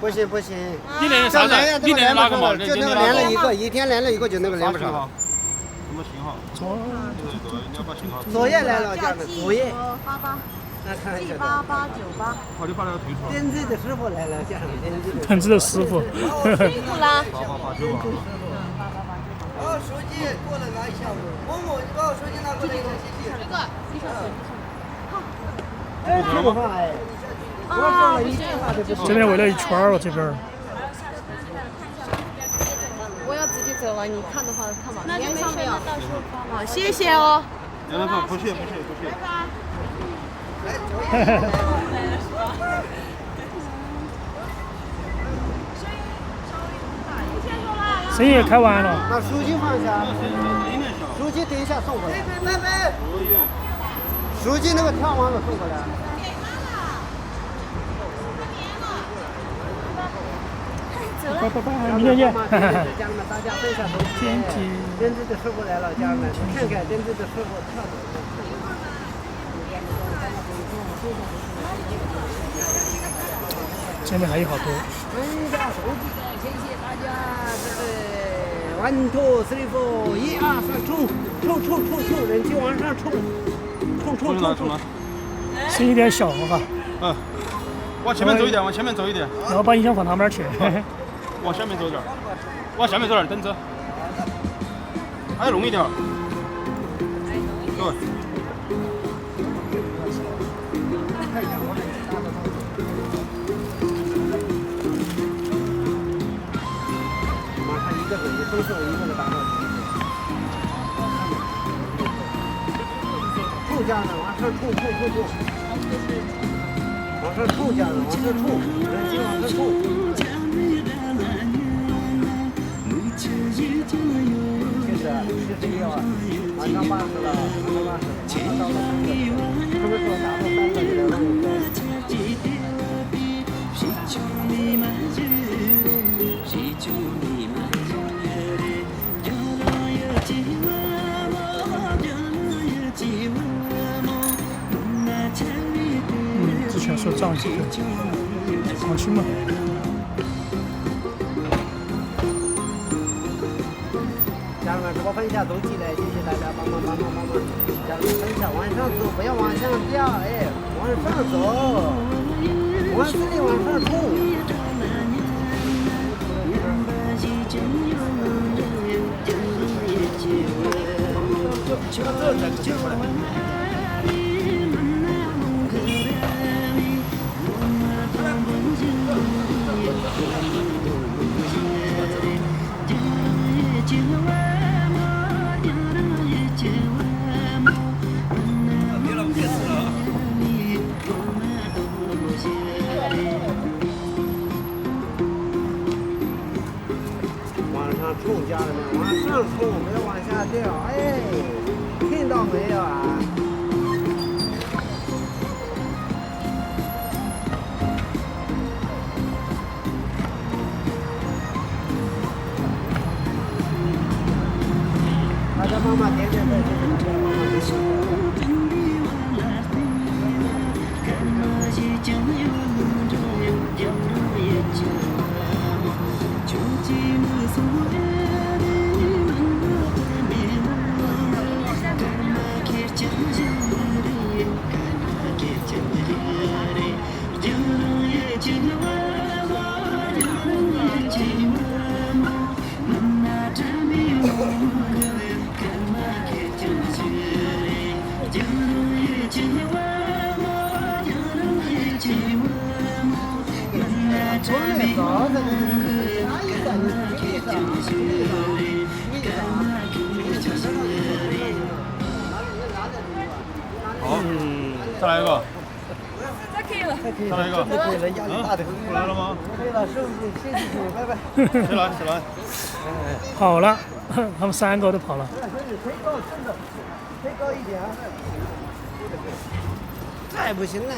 不行不行，你练的啥子？你练的哪个嘛？就那个练了一个，一天练了一个就那个练不上。什么型号？作业来了，家人，作业。 78898。好，你把那个退出来。点子的师傅来了，家人，点子的师傅。辛苦了。手机过来拿一下，某某，你把我手机拿过来一下，谢谢。这个，你说是。好。哎，这个话哎，我说了一句话都不说。这边围了一圈儿哦，这边。我要自己走了，你看的话看吧。连上没有？好，谢谢哦。不谢。拜拜。 生意也开完了。把书记放下，书记等一下送过来。拜拜。书记那个跳完了送过来。拜，明天见。家人们，大家分享东西。点子的师傅来了，家人们，看看点子的师傅跳的。 前面还有好多。分享手机的，谢谢大家。1 2 3 4，1 2 3，冲，人气往上冲，冲。声音有点小哈。嗯，往前面走一点，然后把音响放哪边去？往下面走点，往下面走点，等着。还要弄一点。对。 都是一个的达到冲家人往上冲，往上冲家人往上冲，人气往上冲。71啊，马上80了，马上到了3个，什么时候达到3个就来问我。 之前说涨几个，放心嘛。家人们，直播分享都进来，谢谢大家帮忙。家人们分享往上走，不要往下掉，哎，往上走，往死里往上冲。 往上冲，家人们，往上冲，不要往下掉，哎，听到没有啊？大家帮忙点赞，谢谢大家帮忙点赞。 好，再来一个。再可以了。再来一个。可以了，压力大的。过来了吗？可以了，师傅，谢谢，拜拜。谁来？跑了，他们3个都跑了。推高一点啊！太不行了。